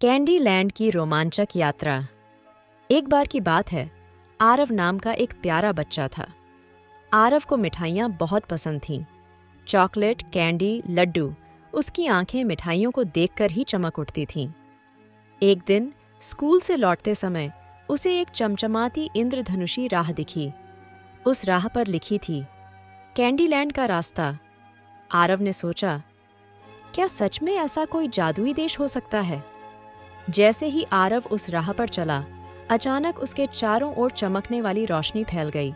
Candy land की रोमांचक यात्रा। एक बार की बात है, आरव नाम का एक प्यारा बच्चा था। आरव को मिठाइयाँ बहुत पसंद थीं। चॉकलेट, कैंडी, लड्डू, उसकी आंखें मिठाइयों को देखकर ही चमक उठती थीं। एक दिन स्कूल से लौटते समय उसे एक चमचमाती इंद्रधनुषी राह दिखी। उस राह पर लिखी थी, कैंडी लैंड का रास्ता। आरव ने सोचा, क्या सच में ऐसा कोई जादुई देश हो सकता है? जैसे ही आरव उस राह पर चला, अचानक उसके चारों ओर चमकने वाली रोशनी फैल गई।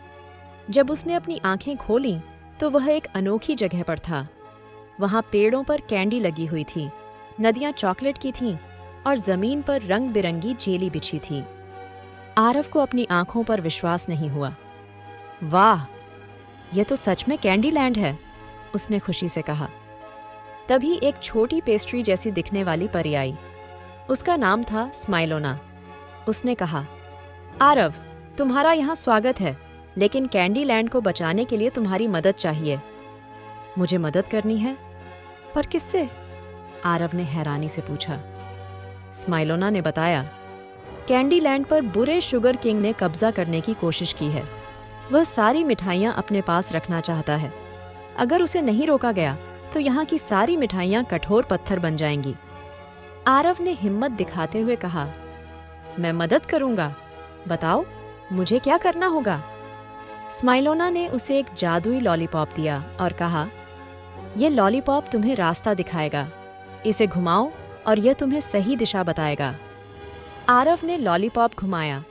जब उसने अपनी आंखें खोलीं, तो वह एक अनोखी जगह पर था। वहां पेड़ों पर कैंडी लगी हुई थी, नदियां चॉकलेट की थीं और जमीन पर रंग बिरंगी जेली बिछी थी। आरव को अपनी आंखों पर विश्वास नहीं हुआ। वाह, यह तो सच में कैंडी लैंड है, उसने खुशी से कहा। तभी एक छोटी पेस्ट्री जैसी दिखने वाली परी आई। उसका नाम था स्माइलोना। उसने कहा, आरव, तुम्हारा यहाँ स्वागत है, लेकिन कैंडी लैंड को बचाने के लिए तुम्हारी मदद चाहिए। मुझे मदद करनी है? पर किससे? आरव ने हैरानी से पूछा। स्माइलोना ने बताया, कैंडी लैंड पर बुरे शुगर किंग ने कब्जा करने की कोशिश की है। वह सारी मिठाइयाँ अपने पास रखना चाहता है। अगर उसे नहीं रोका गया तो यहाँ की सारी मिठाइयाँ कठोर पत्थर बन जाएंगी। आरव ने हिम्मत दिखाते हुए कहा, मैं मदद करूंगा, बताओ मुझे क्या करना होगा? स्माइलोना ने उसे एक जादुई लॉलीपॉप दिया और कहा, यह लॉलीपॉप तुम्हें रास्ता दिखाएगा। इसे घुमाओ और यह तुम्हें सही दिशा बताएगा। आरव ने लॉलीपॉप घुमाया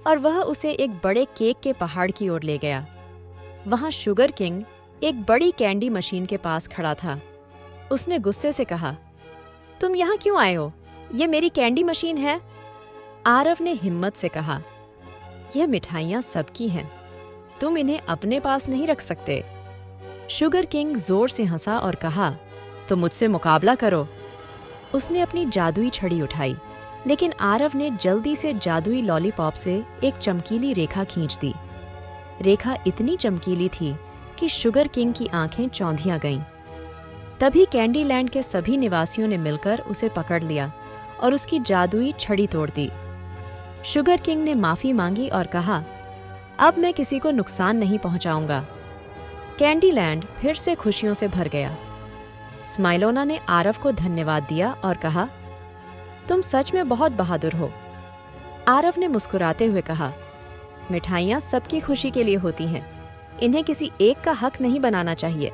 और वह उसे एक बड़े केक के पहाड़ की ओर ले गया। वहां शुगर किंग एक बड़ी कैंडी मशीन के पास खड़ा था। उसने गुस्से से कहा, तुम यहाँ क्यों आए हो? ये मेरी कैंडी मशीन है। आरव ने हिम्मत से कहा, यह मिठाइयाँ सबकी हैं, तुम इन्हें अपने पास नहीं रख सकते। शुगर किंग जोर से हंसा और कहा, तो मुझसे मुकाबला करो। उसने अपनी जादुई छड़ी उठाई, लेकिन आरव ने जल्दी से जादुई लॉलीपॉप से एक चमकीली रेखा खींच दी। रेखा इतनी चमकीली थी कि शुगर किंग की आंखें चौंधिया गईं। तभी कैंडी लैंड के सभी निवासियों ने मिलकर उसे पकड़ लिया और उसकी जादुई छड़ी तोड़ दी। शुगर किंग ने माफी मांगी और कहा, अब मैं किसी को नुकसान नहीं पहुंचाऊंगा। कैंडी लैंड फिर से खुशियों से भर गया। स्माइलोना ने आरव को धन्यवाद दिया और कहा, तुम सच में बहुत बहादुर हो। आरव ने मुस्कुराते हुए कहा, मिठाइयाँ सबकी खुशी के लिए होती हैं, इन्हें किसी एक का हक नहीं बनाना चाहिए।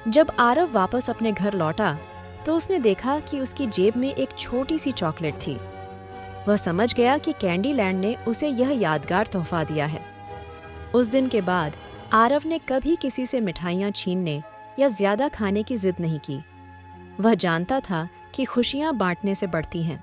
जब आरव वापस अपने घर लौटा तो उसने देखा कि उसकी जेब में एक छोटी सी चॉकलेट थी। वह समझ गया कि कैंडी लैंड ने उसे यह यादगार तोहफा दिया है। उस दिन के बाद आरव ने कभी किसी से मिठाइयाँ छीनने या ज्यादा खाने की जिद नहीं की। वह जानता था कि खुशियाँ बांटने से बढ़ती हैं।